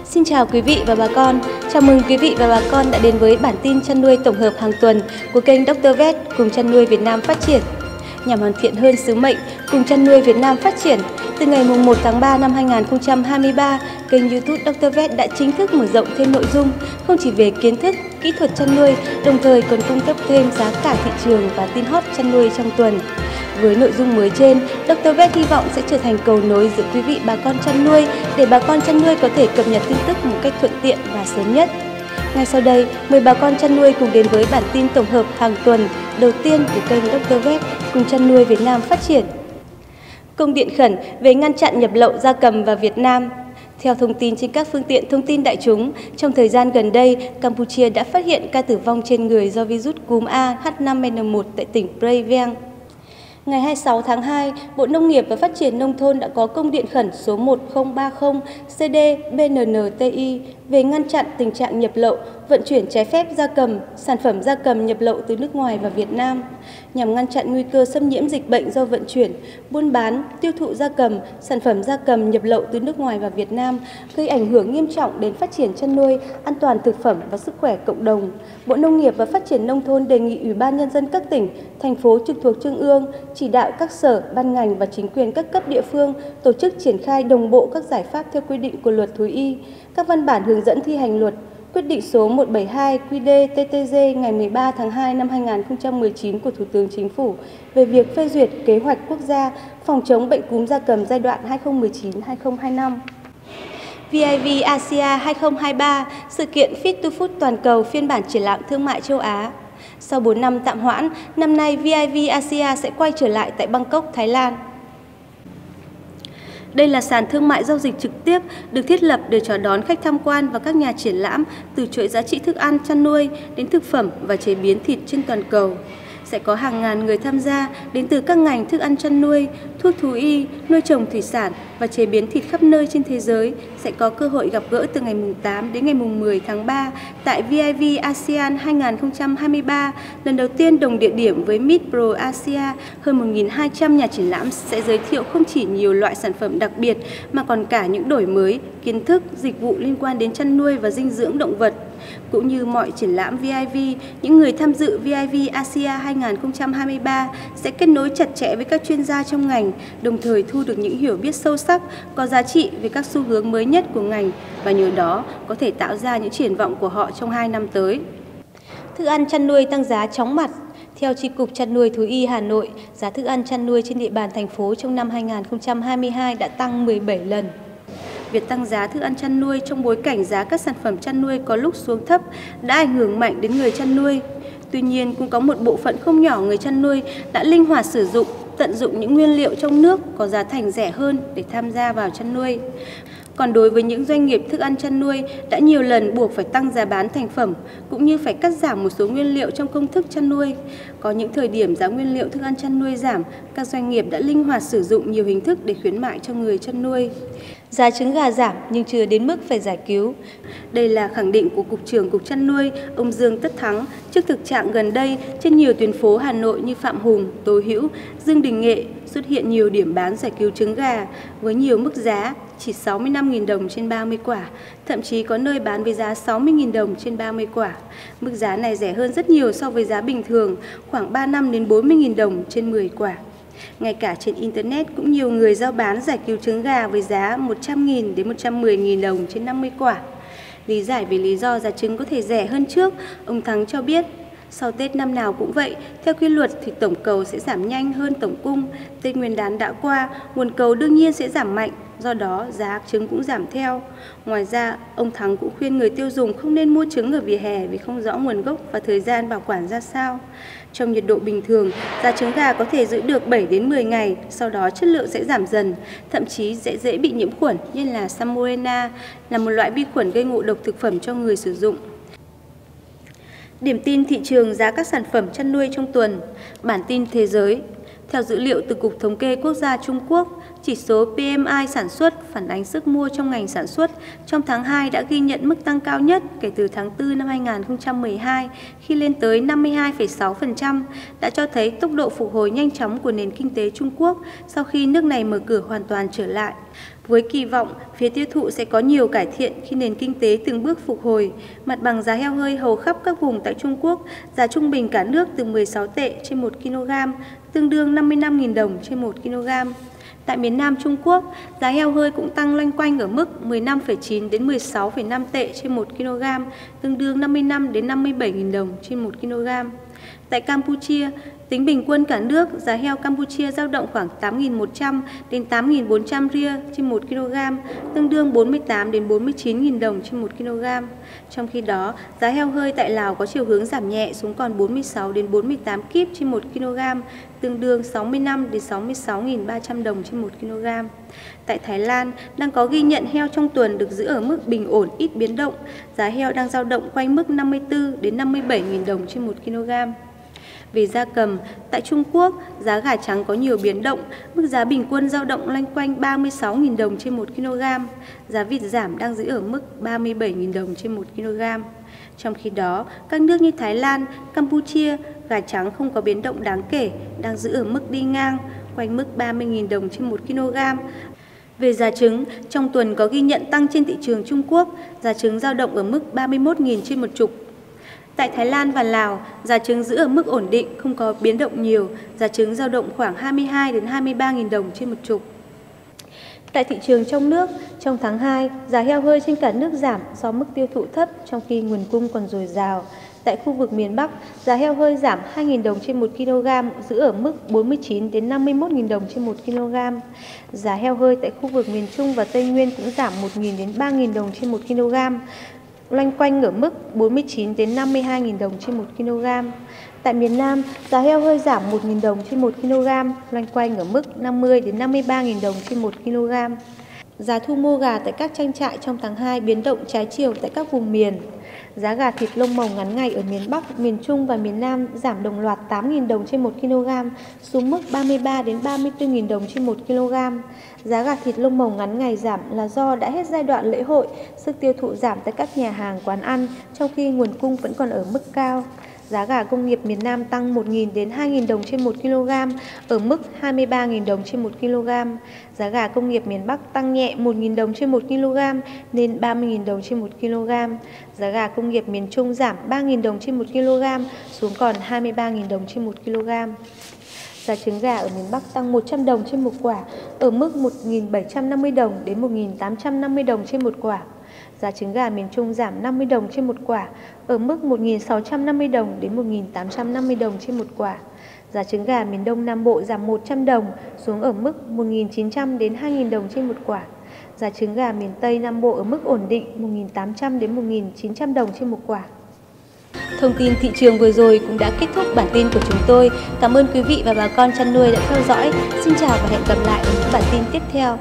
Xin chào quý vị và bà con. Chào mừng quý vị và bà con đã đến với bản tin chăn nuôi tổng hợp hàng tuần của kênh Dr. Vet cùng chăn nuôi Việt Nam phát triển. Nhằm hoàn thiện hơn sứ mệnh cùng chăn nuôi Việt Nam phát triển, từ ngày 1 tháng 3 năm 2023, kênh YouTube Dr. Vet đã chính thức mở rộng thêm nội dung không chỉ về kiến thức, kỹ thuật chăn nuôi, đồng thời còn cung cấp thêm giá cả thị trường và tin hot chăn nuôi trong tuần. Với nội dung mới trên, Dr. Vet hy vọng sẽ trở thành cầu nối giữa quý vị bà con chăn nuôi để bà con chăn nuôi có thể cập nhật tin tức một cách thuận tiện và sớm nhất. Ngay sau đây, mời bà con chăn nuôi cùng đến với bản tin tổng hợp hàng tuần đầu tiên của kênh Dr. Vet cùng chăn nuôi Việt Nam phát triển. Công điện khẩn về ngăn chặn nhập lậu gia cầm vào Việt Nam. Theo thông tin trên các phương tiện thông tin đại chúng, trong thời gian gần đây, Campuchia đã phát hiện ca tử vong trên người do virus cúm A H5N1 tại tỉnh Prey Veng. Ngày 26 tháng 2, Bộ Nông nghiệp và Phát triển Nông thôn đã có công điện khẩn số 1030 CD-BNNTI về ngăn chặn tình trạng nhập lậu, vận chuyển trái phép gia cầm, sản phẩm gia cầm nhập lậu từ nước ngoài vào Việt Nam, nhằm ngăn chặn nguy cơ xâm nhiễm dịch bệnh do vận chuyển, buôn bán, tiêu thụ gia cầm, sản phẩm gia cầm nhập lậu từ nước ngoài vào Việt Nam, gây ảnh hưởng nghiêm trọng đến phát triển chăn nuôi, an toàn thực phẩm và sức khỏe cộng đồng. Bộ Nông nghiệp và Phát triển Nông thôn đề nghị Ủy ban Nhân dân các tỉnh, thành phố trực thuộc Trung ương chỉ đạo các sở, ban ngành và chính quyền các cấp địa phương tổ chức triển khai đồng bộ các giải pháp theo quy định của Luật Thú y, các văn bản hướng dẫn thi hành luật, quyết định số 172 QĐ-TTG ngày 13 tháng 2 năm 2019 của Thủ tướng Chính phủ về việc phê duyệt kế hoạch quốc gia phòng chống bệnh cúm gia cầm giai đoạn 2019-2025. VIV Asia 2023, sự kiện Fit to Food toàn cầu phiên bản triển lãm thương mại châu Á. Sau 4 năm tạm hoãn, năm nay VIV Asia sẽ quay trở lại tại Bangkok, Thái Lan. Đây là sàn thương mại giao dịch trực tiếp được thiết lập để chào đón khách tham quan và các nhà triển lãm từ chuỗi giá trị thức ăn chăn nuôi đến thực phẩm và chế biến thịt trên toàn cầu. Sẽ có hàng ngàn người tham gia đến từ các ngành thức ăn chăn nuôi, thuốc thú y, nuôi trồng thủy sản và chế biến thịt khắp nơi trên thế giới sẽ có cơ hội gặp gỡ từ ngày 8 đến ngày 10 tháng 3 tại VIV ASEAN 2023, lần đầu tiên đồng địa điểm với Meet Pro Asia. Hơn 1.200 nhà triển lãm sẽ giới thiệu không chỉ nhiều loại sản phẩm đặc biệt mà còn cả những đổi mới, kiến thức, dịch vụ liên quan đến chăn nuôi và dinh dưỡng động vật. Cũng như mọi triển lãm VIV, những người tham dự VIV Asia 2023 sẽ kết nối chặt chẽ với các chuyên gia trong ngành, đồng thời thu được những hiểu biết sâu sắc, có giá trị về các xu hướng mới nhất của ngành và nhờ đó có thể tạo ra những triển vọng của họ trong 2 năm tới. Thức ăn chăn nuôi tăng giá chóng mặt. Theo Chi cục Chăn nuôi Thú y Hà Nội, giá thức ăn chăn nuôi trên địa bàn thành phố trong năm 2022 đã tăng 17 lần. Việc tăng giá thức ăn chăn nuôi trong bối cảnh giá các sản phẩm chăn nuôi có lúc xuống thấp đã ảnh hưởng mạnh đến người chăn nuôi. Tuy nhiên, cũng có một bộ phận không nhỏ người chăn nuôi đã linh hoạt sử dụng, tận dụng những nguyên liệu trong nước có giá thành rẻ hơn để tham gia vào chăn nuôi. Còn đối với những doanh nghiệp thức ăn chăn nuôi đã nhiều lần buộc phải tăng giá bán thành phẩm cũng như phải cắt giảm một số nguyên liệu trong công thức chăn nuôi. Có những thời điểm giá nguyên liệu thức ăn chăn nuôi giảm, các doanh nghiệp đã linh hoạt sử dụng nhiều hình thức để khuyến mại cho người chăn nuôi. Giá trứng gà giảm nhưng chưa đến mức phải giải cứu. Đây là khẳng định của Cục trưởng Cục Chăn nuôi, ông Dương Tất Thắng, trước thực trạng gần đây trên nhiều tuyến phố Hà Nội như Phạm Hùng, Tố Hữu, Dương Đình Nghệ xuất hiện nhiều điểm bán giải cứu trứng gà với nhiều mức giá chỉ 65.000 đồng trên 30 quả, thậm chí có nơi bán với giá 60.000 đồng trên 30 quả. Mức giá này rẻ hơn rất nhiều so với giá bình thường, khoảng 35 đến 40.000 đồng trên 10 quả. Ngay cả trên Internet cũng nhiều người giao bán giải cứu trứng gà với giá 100.000 đến 110.000 đồng trên 50 quả. Lý giải về lý do giá trứng có thể rẻ hơn trước, ông Thắng cho biết, sau Tết năm nào cũng vậy, theo quy luật thì tổng cầu sẽ giảm nhanh hơn tổng cung. Tết Nguyên đán đã qua, nguồn cầu đương nhiên sẽ giảm mạnh, do đó giá trứng cũng giảm theo. Ngoài ra, ông Thắng cũng khuyên người tiêu dùng không nên mua trứng ở vỉa hè vì không rõ nguồn gốc và thời gian bảo quản ra sao. Trong nhiệt độ bình thường, giá trứng gà có thể giữ được 7 đến 10 ngày, sau đó chất lượng sẽ giảm dần, thậm chí dễ bị nhiễm khuẩn như là Salmonella, là một loại vi khuẩn gây ngộ độc thực phẩm cho người sử dụng. Điểm tin thị trường giá các sản phẩm chăn nuôi trong tuần. Bản tin thế giới. Theo dữ liệu từ Cục Thống kê Quốc gia Trung Quốc, chỉ số PMI sản xuất phản ánh sức mua trong ngành sản xuất trong tháng 2 đã ghi nhận mức tăng cao nhất kể từ tháng 4 năm 2012 khi lên tới 52,6%, đã cho thấy tốc độ phục hồi nhanh chóng của nền kinh tế Trung Quốc sau khi nước này mở cửa hoàn toàn trở lại. Với kỳ vọng, phía tiêu thụ sẽ có nhiều cải thiện khi nền kinh tế từng bước phục hồi, mặt bằng giá heo hơi hầu khắp các vùng tại Trung Quốc, giá trung bình cả nước từ 16 tệ trên 1 kg, tương đương 55.000 đồng trên 1 kg. Tại miền Nam Trung Quốc, giá heo hơi cũng tăng loanh quanh ở mức 15,9 đến 16,5 tệ trên 1 kg, tương đương 55 đến 57.000 đồng trên 1 kg. Tại Campuchia, tính bình quân cả nước, giá heo Campuchia dao động khoảng 8.100 đến 8.400 ria trên 1 kg, tương đương 48 đến 49.000 đồng trên 1 kg. Trong khi đó, giá heo hơi tại Lào có chiều hướng giảm nhẹ xuống còn 46 đến 48 kíp trên 1 kg, tương đương 65 đến 66.300 đồng trên 1 kg. Tại Thái Lan, đang có ghi nhận heo trong tuần được giữ ở mức bình ổn ít biến động, giá heo đang dao động quanh mức 54 đến 57.000 đồng trên 1 kg. Về gia cầm, tại Trung Quốc, giá gà trắng có nhiều biến động, mức giá bình quân dao động loanh quanh 36.000 đồng trên 1 kg. Giá vịt giảm đang giữ ở mức 37.000 đồng trên 1 kg. Trong khi đó, các nước như Thái Lan, Campuchia, gà trắng không có biến động đáng kể, đang giữ ở mức đi ngang, quanh mức 30.000 đồng trên 1 kg. Về giá trứng, trong tuần có ghi nhận tăng trên thị trường Trung Quốc, giá trứng dao động ở mức 31.000 trên một chục. Tại Thái Lan và Lào, giá trứng giữ ở mức ổn định, không có biến động nhiều, giá trứng dao động khoảng 22 đến 23.000 đồng trên một chục. Tại thị trường trong nước, trong tháng 2, giá heo hơi trên cả nước giảm do mức tiêu thụ thấp trong khi nguồn cung còn dồi dào. Tại khu vực miền Bắc, giá heo hơi giảm 2.000 đồng trên 1 kg, giữ ở mức 49 đến 51.000 đồng trên 1 kg. Giá heo hơi tại khu vực miền Trung và Tây Nguyên cũng giảm 1.000 đến 3.000 đồng trên 1 kg, loanh quanh ở mức 49 đến 52.000 đồng trên 1 kg. Tại miền Nam, giá heo hơi giảm 1.000 đồng trên 1 kg, loanh quanh ở mức 50 đến 53.000 đồng trên 1 kg. Giá thu mua gà tại các trang trại trong tháng 2 biến động trái chiều tại các vùng miền. Giá gà thịt lông màu ngắn ngày ở miền Bắc, miền Trung và miền Nam giảm đồng loạt 8.000 đồng trên 1 kg xuống mức 33 đến 34.000 đồng trên 1 kg. Giá gà thịt lông màu ngắn ngày giảm là do đã hết giai đoạn lễ hội, sức tiêu thụ giảm tại các nhà hàng quán ăn, trong khi nguồn cung vẫn còn ở mức cao. Giá gà công nghiệp miền Nam tăng 1.000 đến 2.000 đồng trên 1 kg ở mức 23.000 đồng trên 1 kg. Giá gà công nghiệp miền Bắc tăng nhẹ 1.000 đồng trên 1 kg lên 30.000 đồng trên 1 kg. Giá gà công nghiệp miền Trung giảm 3.000 đồng trên 1 kg xuống còn 23.000 đồng trên 1 kg. Giá trứng gà ở miền Bắc tăng 100 đồng trên một quả ở mức 1.750 đồng đến 1.850 đồng trên một quả. Giá trứng gà miền Trung giảm 50 đồng trên một quả ở mức 1.650 đồng đến 1.850 đồng trên một quả. Giá trứng gà miền Đông Nam Bộ giảm 100 đồng xuống ở mức 1.900 đến 2.000 đồng trên một quả. Giá trứng gà miền Tây Nam Bộ ở mức ổn định 1.800 đến 1.900 đồng trên một quả. Thông tin thị trường vừa rồi cũng đã kết thúc bản tin của chúng tôi. Cảm ơn quý vị và bà con chăn nuôi đã theo dõi. Xin chào và hẹn gặp lại ở những bản tin tiếp theo.